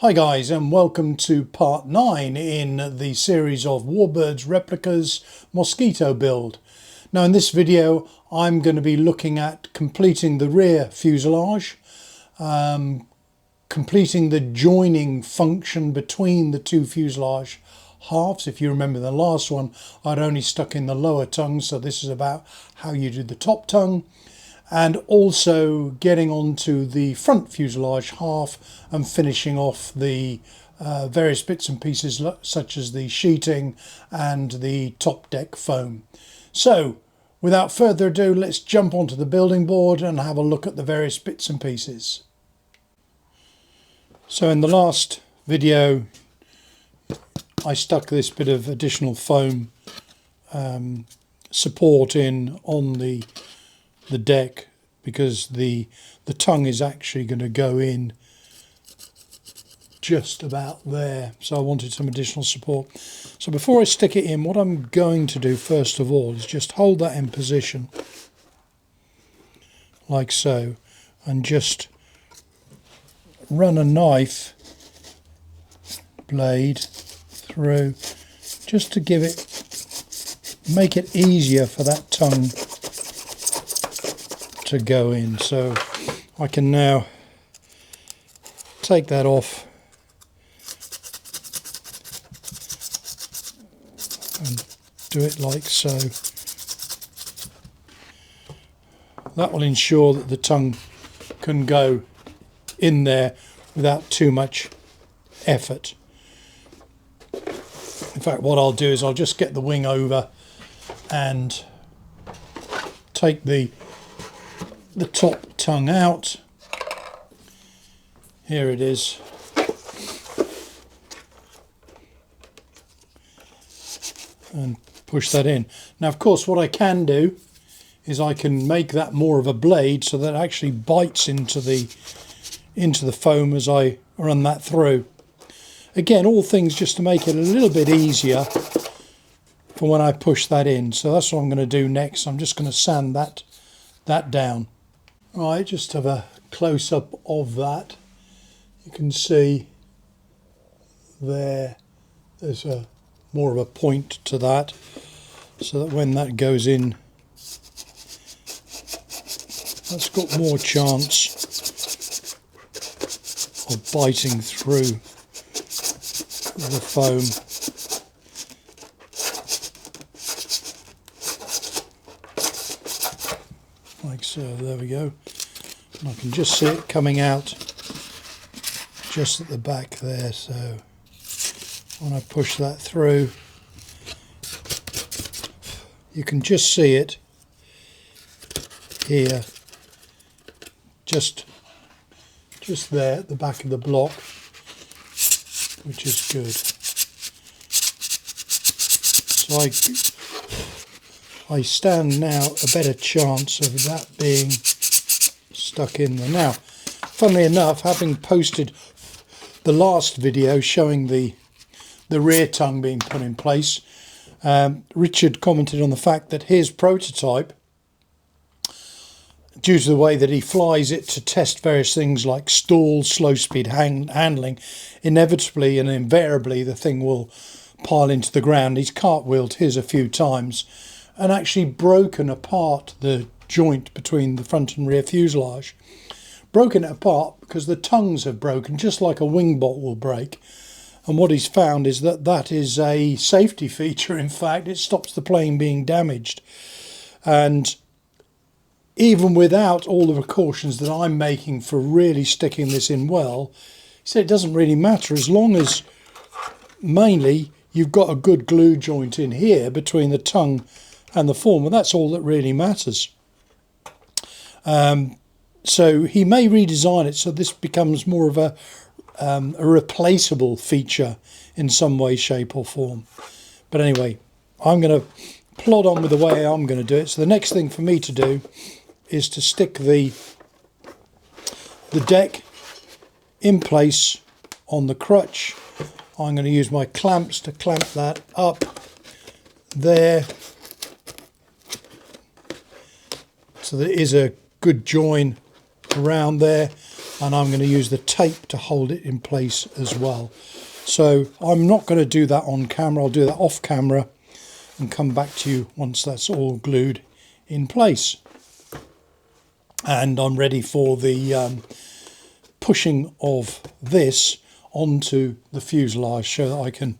Hi guys, and welcome to part 9 in the series of Warbirds Replicas Mosquito build. Now in this video I'm going to be looking at completing the rear fuselage, completing the joining function between the two fuselage halves. If you remember the last one, I'd only stuck in the lower tongue, so this is about how you do the top tongue. And also getting onto the front fuselage half and finishing off the various bits and pieces such as the sheeting and the top deck foam. So without further ado, let's jump onto the building board and have a look at the various bits and pieces. So in the last video I stuck this bit of additional foam support in on the deck, because the tongue is actually going to go in just about there, so I wanted some additional support. So before I stick it in, what I'm going to do first of all is just hold that in position like so, and just run a knife blade through, just to make it easier for that tongue to go in. So I can now take that off and do it like so. That will ensure that the tongue can go in there without too much effort. In fact, what I'll do is I'll just get the wing over and take the top tongue out. Here it is. And push that in. Now of course what I can do is I can make that more of a blade so that it actually bites into the foam as I run that through. Again, all things just to make it a little bit easier for when I push that in. So that's what I'm going to do next. I'm just going to sand that down. Right, just have a close-up of that. You can see there's more of a point to that, so that when that goes in, that's got more chance of biting through the foam. Like so, there we go. And I can just see it coming out just at the back there, so when I push that through, you can just see it here, just there at the back of the block, which is good. So I stand now a better chance of that being stuck in there. Now, funnily enough, having posted the last video showing the rear tongue being put in place, Richard commented on the fact that his prototype, due to the way that he flies it to test various things like stall, slow speed handling, inevitably and invariably the thing will pile into the ground. He's cartwheeled his a few times and actually broken apart the joint between the front and rear fuselage. Broken it apart because the tongues have broken, just like a wing bolt will break. And what he's found is that that is a safety feature. In fact, it stops the plane being damaged. And even without all the precautions that I'm making for really sticking this in well, he said it doesn't really matter, as long as mainly you've got a good glue joint in here between the tongue and the form, and that's all that really matters. So he may redesign it so this becomes more of a replaceable feature in some way, shape or form. But anyway, I'm going to plod on with the way I'm going to do it. So the next thing for me to do is to stick the deck in place on the crutch. I'm going to use my clamps to clamp that up there, so there is a good join around there. and I'm going to use the tape to hold it in place as well. So I'm not going to do that on camera, I'll do that off camera and come back to you once that's all glued in place. And I'm ready for the pushing of this onto the fuselage so that I can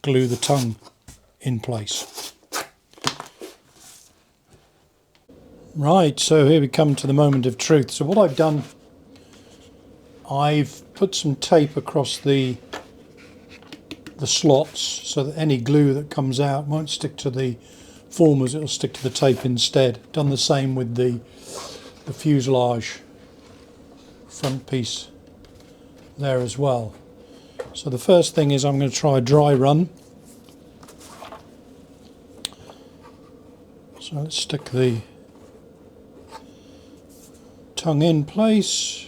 glue the tongue in place. Right, so here we come to the moment of truth. So what I've done, I've put some tape across the slots so that any glue that comes out won't stick to the formers, it'll stick to the tape instead. Done the same with the fuselage front piece there as well. So the first thing is I'm going to try a dry run. So let's stick the tongue in place.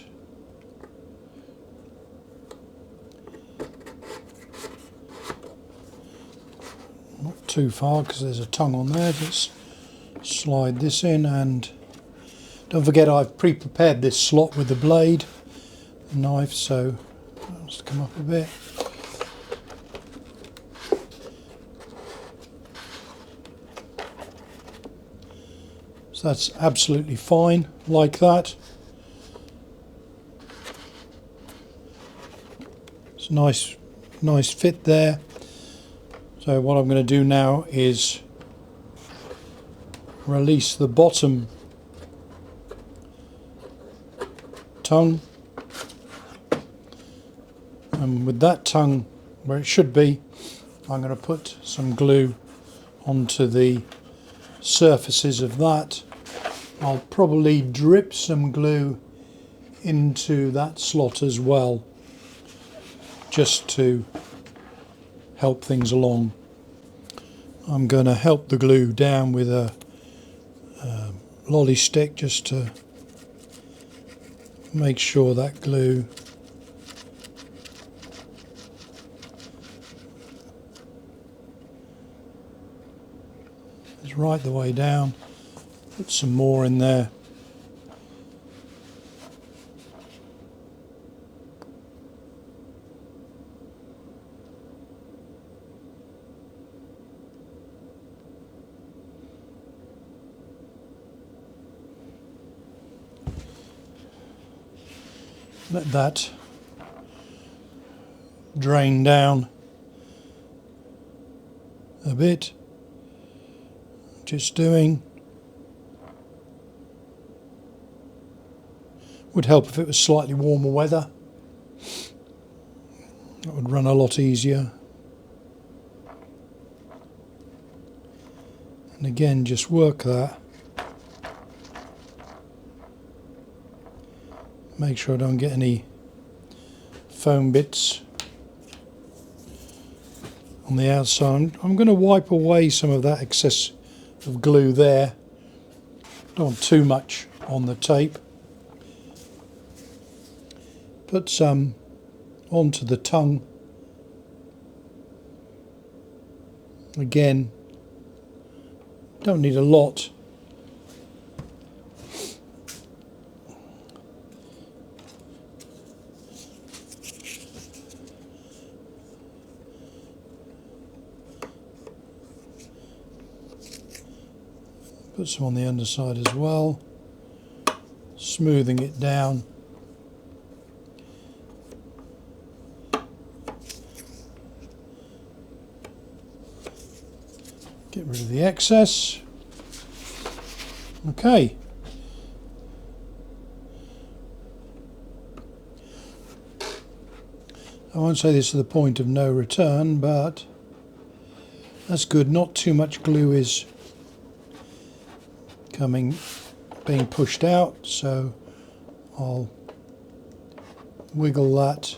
Not too far because there's a tongue on there. Just slide this in, and don't forget I've pre-prepared this slot with the blade, the knife, so let's come up a bit. So that's absolutely fine like that. It's nice fit there. So what I'm going to do now is release the bottom tongue, and with that tongue where it should be, I'm going to put some glue onto the surfaces of that. I'll probably drip some glue into that slot as well, just to help things along. I'm going to help the glue down with a lolly stick just to make sure that glue is right the way down. Put some more in there. Let that drain down a bit. Just doing. Would help if it was slightly warmer weather. That would run a lot easier. And again, just work that. Make sure I don't get any foam bits on the outside. I'm going to wipe away some of that excess of glue there. Don't want too much on the tape. Put some onto the tongue. Again, don't need a lot. Put some on the underside as well, smoothing it down. Get rid of the excess. Okay. I won't say this is the point of no return, but that's good. Not too much glue is being pushed out, so I'll wiggle that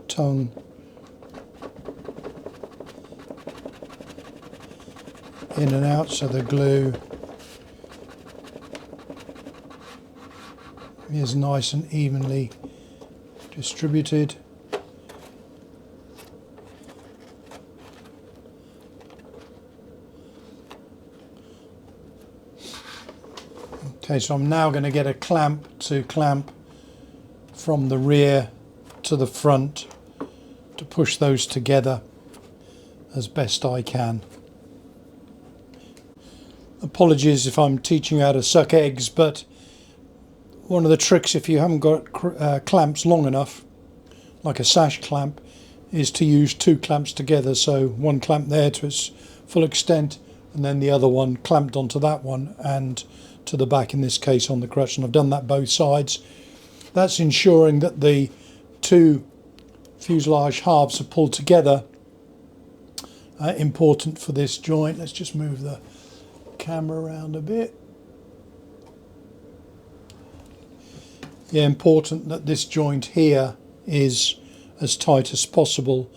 tongue in and out so the glue is nice and evenly distributed. Okay, so I'm now going to get a clamp to clamp from the rear to the front to push those together as best I can. Apologies if I'm teaching you how to suck eggs, but one of the tricks, if you haven't got clamps long enough, like a sash clamp, is to use two clamps together. So one clamp there to its full extent, and then the other one clamped onto that one and to the back, in this case on the crutch. And I've done that both sides. That's ensuring that the two fuselage halves are pulled together. Important for this joint. Let's just move the camera around a bit. Yeah, important that this joint here is as tight as possible,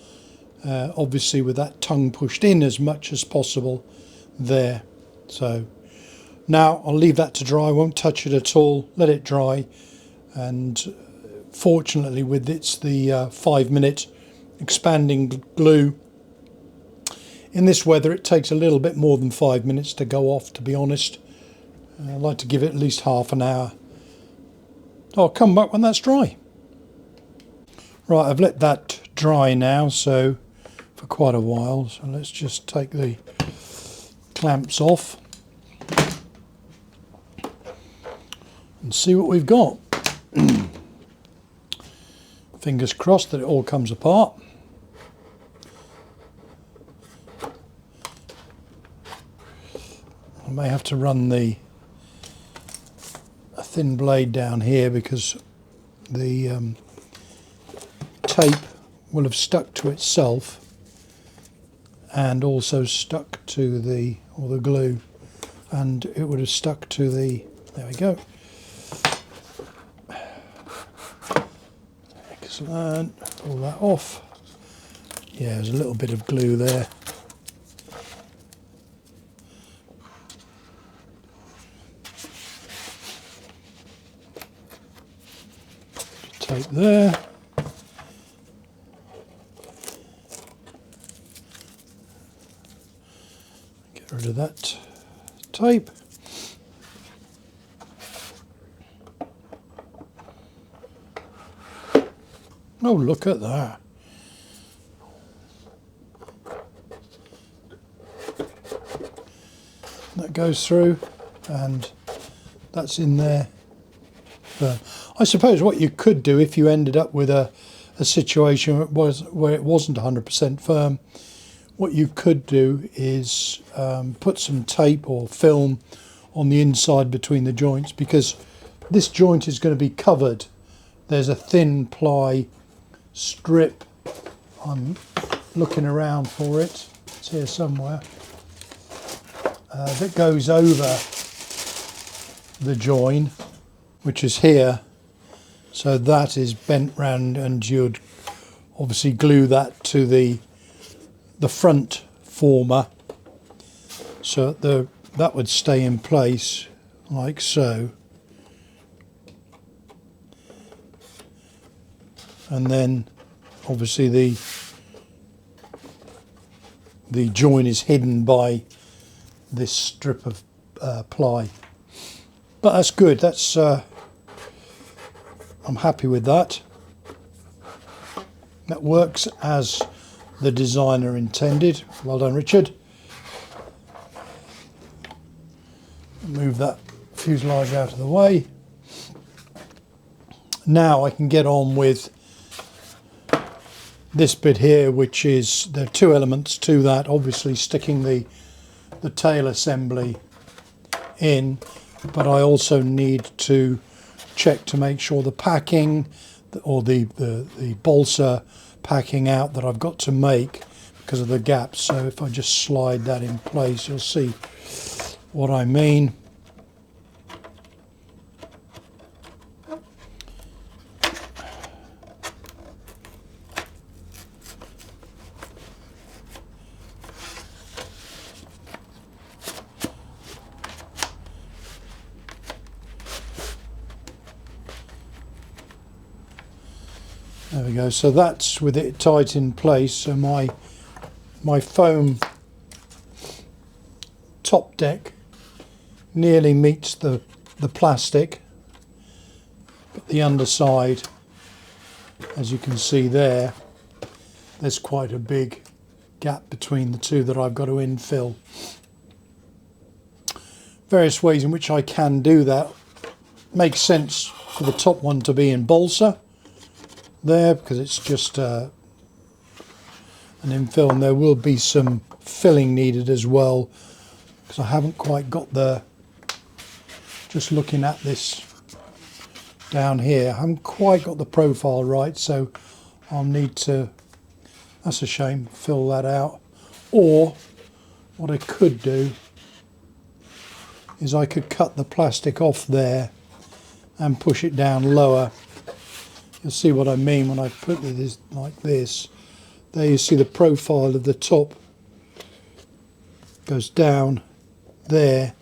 obviously with that tongue pushed in as much as possible there. So now I'll leave that to dry, won't touch it at all, let it dry. And fortunately with the 5-minute expanding glue, in this weather it takes a little bit more than 5 minutes to go off, to be honest. I like to give it at least half an hour. I'll come back when that's dry. Right, I've let that dry now, so for quite a while. So let's just take the clamps off and see what we've got. Fingers crossed that it all comes apart. I may have to run a thin blade down here because the tape will have stuck to itself and also stuck to the glue, and it would have stuck to the, there we go. Excellent. Pull that off. Yeah, there's a little bit of glue there. Tape there. Get rid of that tape. Oh, look at that. That goes through, and that's in there. I suppose what you could do, if you ended up with a situation where it wasn't 100% firm, what you could do is put some tape or film on the inside between the joints, because this joint is going to be covered. There's a thin ply strip. I'm looking around for it. It's here somewhere. That goes over the join, which is here. So that is bent round, and you'd obviously glue that to the front former, so that would stay in place like so. And then obviously the join is hidden by this strip of ply. But that's good. That's I'm happy with that. That works as the designer intended. Well done, Richard. Move that fuselage out of the way. Now I can get on with this bit here, which is, there are two elements to that. Obviously sticking the tail assembly in, but I also need to check to make sure the packing, or the balsa packing out that I've got to make because of the gaps. So if I just slide that in place, you'll see what I mean. There we go. So that's with it tight in place. So my foam top deck nearly meets the plastic, but the underside as you can see there, there's quite a big gap between the two that I've got to infill. Various ways in which I can do that. Makes sense for the top one to be in balsa there, because it's just an infill, and there will be some filling needed as well, because I haven't quite got the, just looking at this down here, I haven't quite got the profile right, so I'll need to, that's a shame, fill that out. Or what I could do is I could cut the plastic off there and push it down lower. You'll see what I mean when I put it like this. There you see the profile of the top goes down there,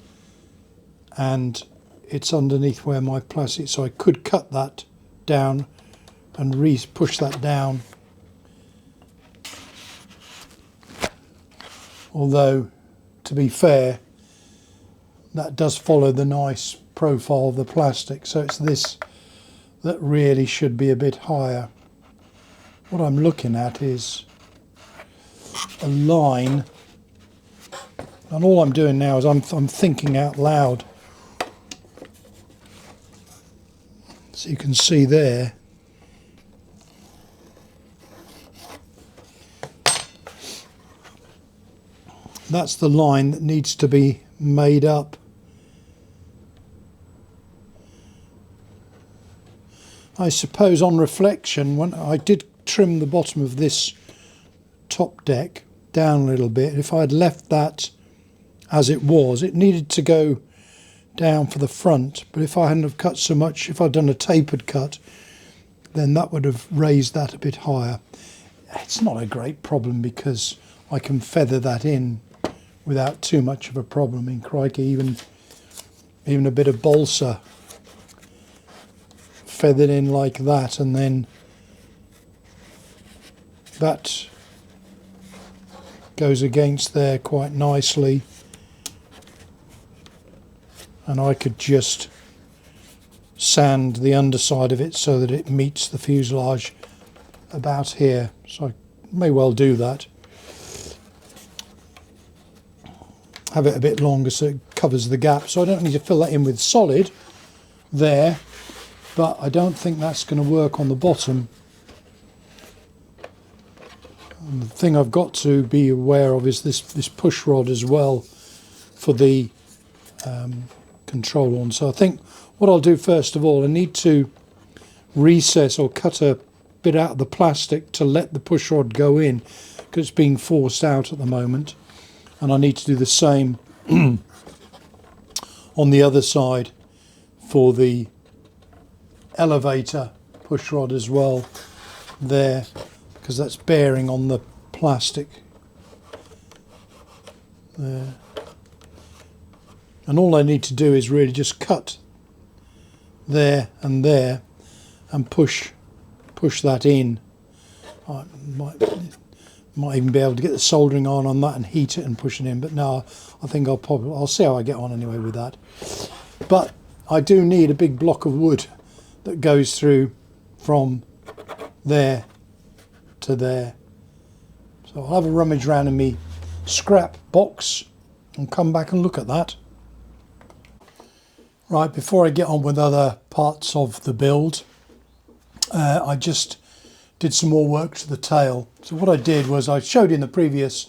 and it's underneath where my plastic, so I could cut that down and push that down. Although, to be fair, that does follow the nice profile of the plastic, so it's this that really should be a bit higher. What I'm looking at is a line, and all I'm doing now is I'm thinking out loud. So you can see there, that's the line that needs to be made up. I suppose on reflection, when I did trim the bottom of this top deck down a little bit, if I had left that as it was, it needed to go down for the front, but if I hadn't have cut so much, if I'd done a tapered cut, then that would have raised that a bit higher. It's not a great problem because I can feather that in without too much of a problem. In crikey, even a bit of balsa feathered in like that, and then that goes against there quite nicely, and I could just sand the underside of it so that it meets the fuselage about here, so I may well do that. Have it a bit longer so it covers the gap, so I don't need to fill that in with solid there, but I don't think that's going to work on the bottom. And the thing I've got to be aware of is this push rod as well for the control one. So I think what I'll do first of all, I need to recess or cut a bit out of the plastic to let the push rod go in, because it's being forced out at the moment, and I need to do the same on the other side for the elevator push rod as well there, because that's bearing on the plastic there. And all I need to do is really just cut there and push that in. I might even be able to get the soldering on that and heat it and push it in, but no, I think I'll see how I get on anyway with that. But I do need a big block of wood that goes through from there to there. So I'll have a rummage around in me scrap box and come back and look at that. Right, before I get on with other parts of the build, I just did some more work to the tail. So what I did was, I showed in the previous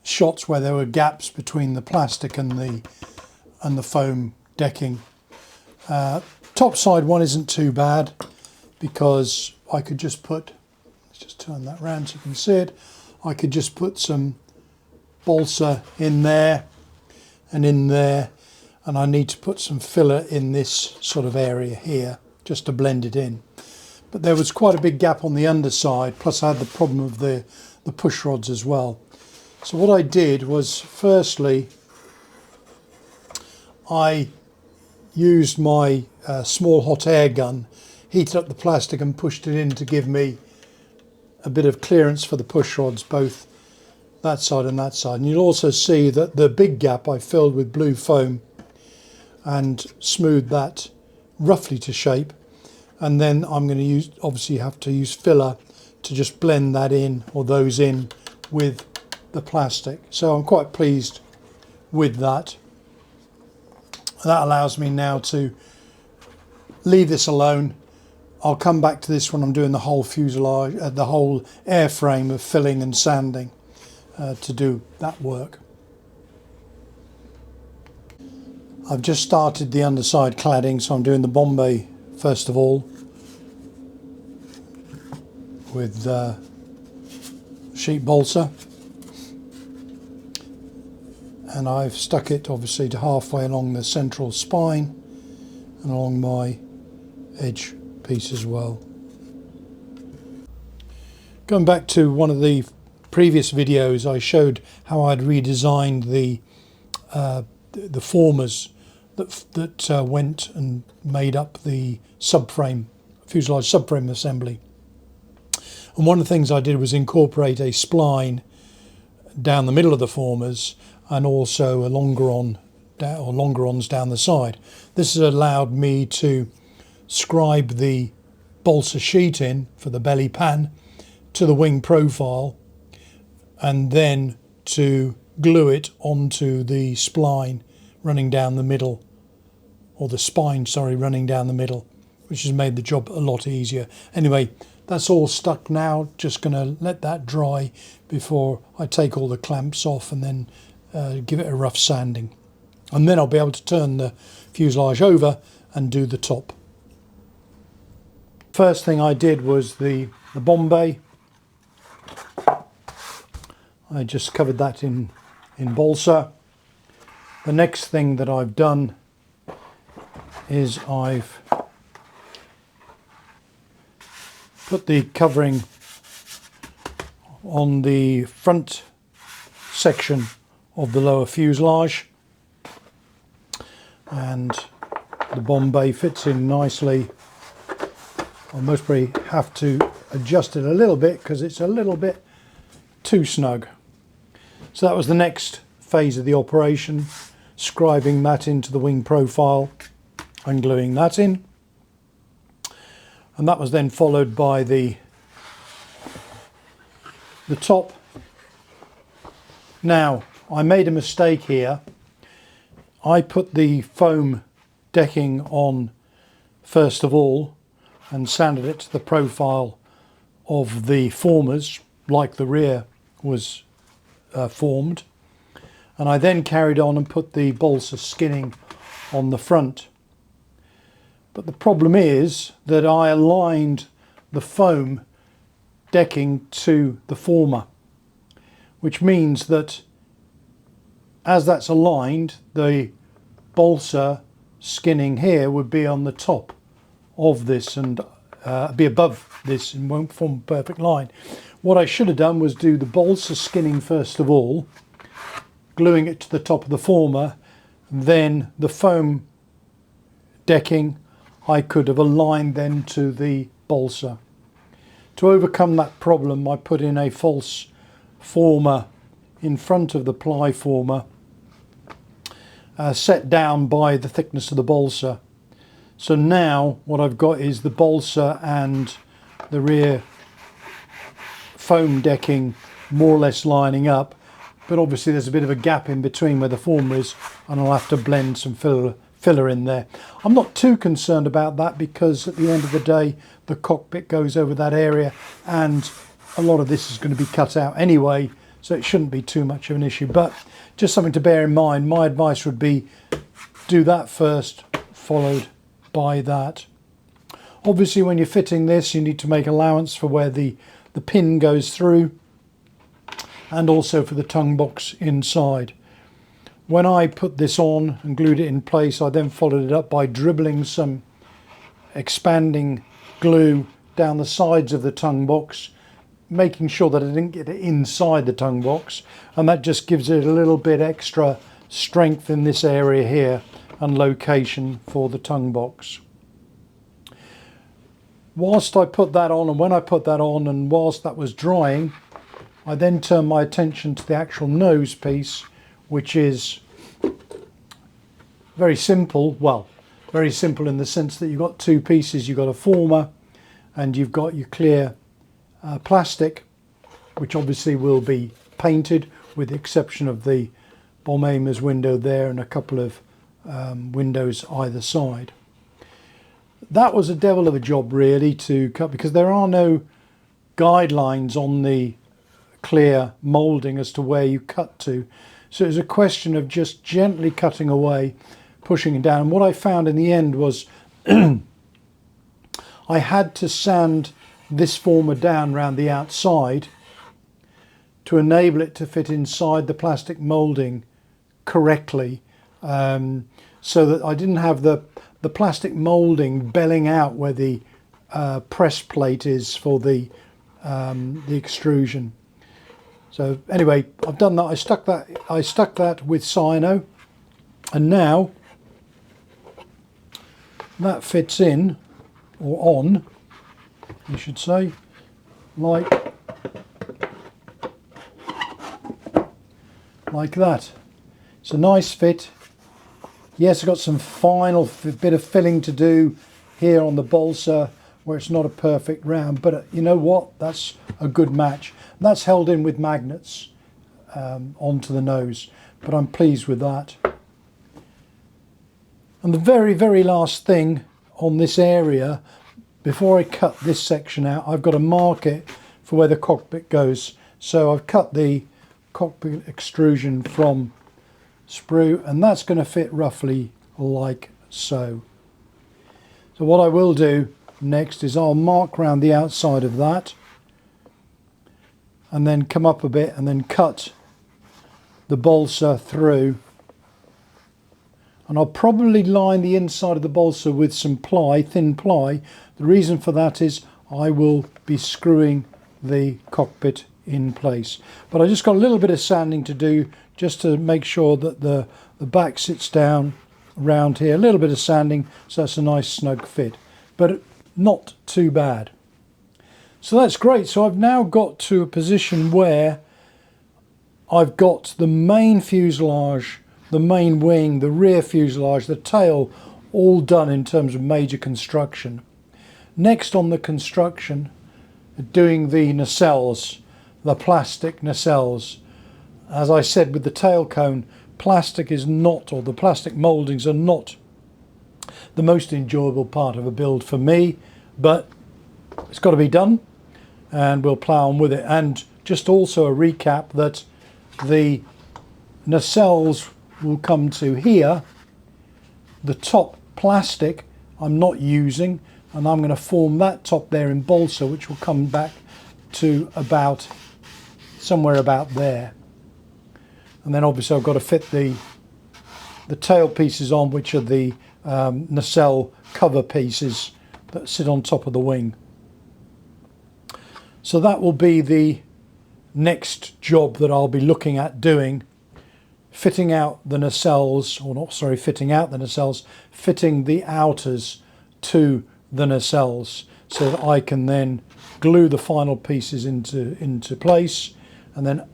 shots where there were gaps between the plastic and the foam decking. Top side one isn't too bad, because I could just put, let's just turn that round so you can see it, I could just put some balsa in there and in there, and I need to put some filler in this sort of area here just to blend it in. But there was quite a big gap on the underside, plus I had the problem of the push rods as well. So what I did was, firstly, I used my small hot air gun, heated up the plastic and pushed it in to give me a bit of clearance for the push rods, both that side and that side. And you'll also see that the big gap I filled with blue foam and smoothed that roughly to shape, and then I'm going to use, obviously have to use filler to just blend that in, or those in, with the plastic. So I'm quite pleased with that. That allows me now to leave this alone. I'll come back to this when I'm doing the whole fuselage, the whole airframe of filling and sanding to do that work. I've just started the underside cladding, so I'm doing the Bombay first of all with sheet balsa, and I've stuck it obviously to halfway along the central spine and along my edge piece as well. Going back to one of the previous videos, I showed how I'd redesigned the formers that went and made up the subframe, fuselage subframe assembly. And one of the things I did was incorporate a spline down the middle of the formers and also a longeron or longerons down the side. This has allowed me to scribe the balsa sheet in for the belly pan to the wing profile, and then to glue it onto the spline running down the middle, or the spine, sorry, running down the middle, which has made the job a lot easier. Anyway, that's all stuck now. Just going to let that dry before I take all the clamps off and then give it a rough sanding. And then I'll be able to turn the fuselage over and do the top. First thing I did was the Bombay. I just covered that in balsa. The next thing that I've done is I've put the covering on the front section of the lower fuselage, and the Bombay fits in nicely. I'll most probably have to adjust it a little bit because it's a little bit too snug. So that was the next phase of the operation, scribing that into the wing profile and gluing that in. And that was then followed by the top. Now, I made a mistake here. I put the foam decking on first of all and sanded it to the profile of the formers, like the rear was formed. And I then carried on and put the balsa skinning on the front. But the problem is that I aligned the foam decking to the former, which means that as that's aligned, the balsa skinning here would be on the top of this and be above this and won't form a perfect line. What I should have done was do the balsa skinning first of all, gluing it to the top of the former, then the foam decking I could have aligned then to the balsa. To overcome that problem, I put in a false former in front of the ply former, set down by the thickness of the balsa. So now what I've got is the balsa and the rear foam decking more or less lining up, but obviously there's a bit of a gap in between where the former is, and I'll have to blend some filler in there. I'm not too concerned about that because at the end of the day the cockpit goes over that area and a lot of this is going to be cut out anyway, so it shouldn't be too much of an issue. But just something to bear in mind. My advice would be do that first, followed by that. Obviously when you're fitting this you need to make allowance for where the pin goes through, and also for the tongue box inside. When I put this on and glued it in place, I then followed it up by dribbling some expanding glue down the sides of the tongue box, making sure that I didn't get it inside the tongue box, and that just gives it a little bit extra strength in this area here and location for the tongue box. Whilst I put that on, and when I put that on and whilst that was drying, I then turned my attention to the actual nose piece, which is very simple. Well, very simple in the sense that you've got two pieces. You've got a former and you've got your clear plastic, which obviously will be painted with the exception of the bomb aimer's window there and a couple of windows either side. That was a devil of a job really to cut, because there are no guidelines on the clear moulding as to where you cut to. So it was a question of just gently cutting away, pushing it down. And what I found in the end was I had to sand this former down around the outside to enable it to fit inside the plastic moulding correctly, so that I didn't have the plastic moulding belling out where the press plate is for the extrusion. So anyway, I've done that. I stuck that with cyano, and now that fits in, or on, you should say, like that. It's a nice fit. Yes, I've got some final bit of filling to do here on the balsa where it's not a perfect round, but you know what, that's a good match. And that's held in with magnets onto the nose, but I'm pleased with that. And the very, very last thing on this area, before I cut this section out, I've got to mark it for where the cockpit goes. So I've cut the cockpit extrusion from sprue, and that's going to fit roughly like so. So what I will do next is I'll mark around the outside of that and then come up a bit and then cut the balsa through, and I'll probably line the inside of the balsa with some ply, thin ply. The reason for that is I will be screwing the cockpit in place, but I just got a little bit of sanding to do just to make sure that the back sits down around here. A little bit of sanding so that's a nice snug fit, but not too bad. So that's great. So I've now got to a position where I've got the main fuselage, the main wing, the rear fuselage, the tail all done in terms of major construction. Next on the construction, doing the nacelles, the plastic nacelles. As I said with the tail cone, plastic is not, or the plastic mouldings are not the most enjoyable part of a build for me, but it's got to be done and we'll plough on with it. And just also a recap that the nacelles will come to here. The top plastic I'm not using, and I'm going to form that top there in balsa, which will come back to about somewhere about there. And then obviously I've got to fit the tail pieces on, which are the nacelle cover pieces that sit on top of the wing. So that will be the next job that I'll be looking at doing, fitting out the nacelles, or not, sorry, fitting out the nacelles, fitting the outers to the nacelles so that I can then glue the final pieces into place, and then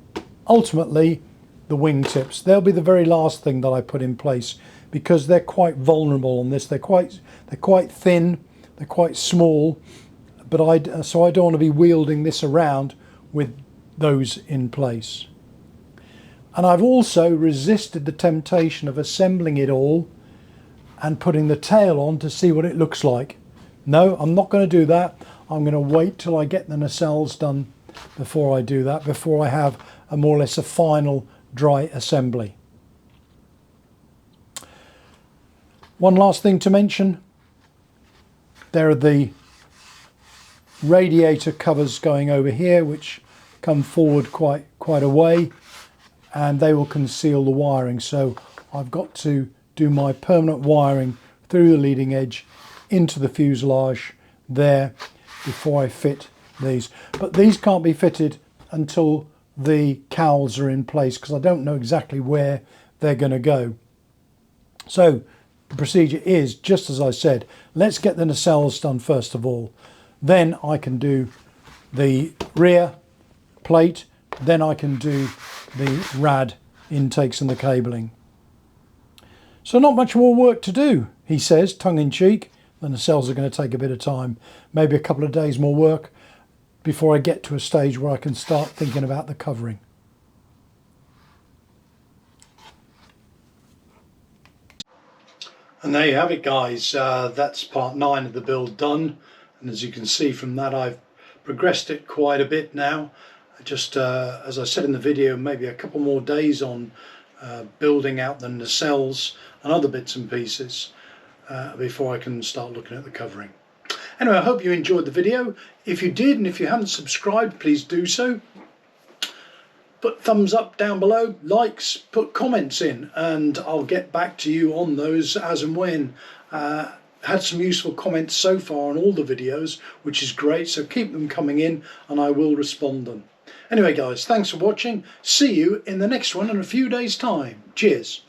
ultimately the wingtips. They'll be the very last thing that I put in place because they're quite vulnerable on this. They're quite thin, they're quite small, but so I don't want to be wielding this around with those in place. And I've also resisted the temptation of assembling it all and putting the tail on to see what it looks like. No, I'm not going to do that. I'm going to wait till I get the nacelles done before I do that, before I have a more or less a final dry assembly. One last thing to mention, there are the radiator covers going over here which come forward quite a way, and they will conceal the wiring. So I've got to do my permanent wiring through the leading edge into the fuselage there before I fit these. But these can't be fitted until the cowls are in place because I don't know exactly where they're going to go. So the procedure is, just as I said, let's get the nacelles done first of all. Then I can do the rear plate, then I can do the rad intakes and the cabling. So not much more work to do he says, tongue-in-cheek, the nacelles are going to take a bit of time, maybe a couple of days more work before I get to a stage where I can start thinking about the covering. And there you have it, guys. That's part 9 of the build done, and as you can see from that, I've progressed it quite a bit now. Just as I said in the video, maybe a couple more days on building out the nacelles and other bits and pieces before I can start looking at the covering. Anyway, I hope you enjoyed the video. If you did, and if you haven't subscribed, please do so. Put thumbs up down below, likes, put comments in, and I'll get back to you on those as and when. Had some useful comments so far on all the videos, which is great, so keep them coming in and I will respond them. Anyway guys, thanks for watching. See you in the next one in a few days' time. Cheers.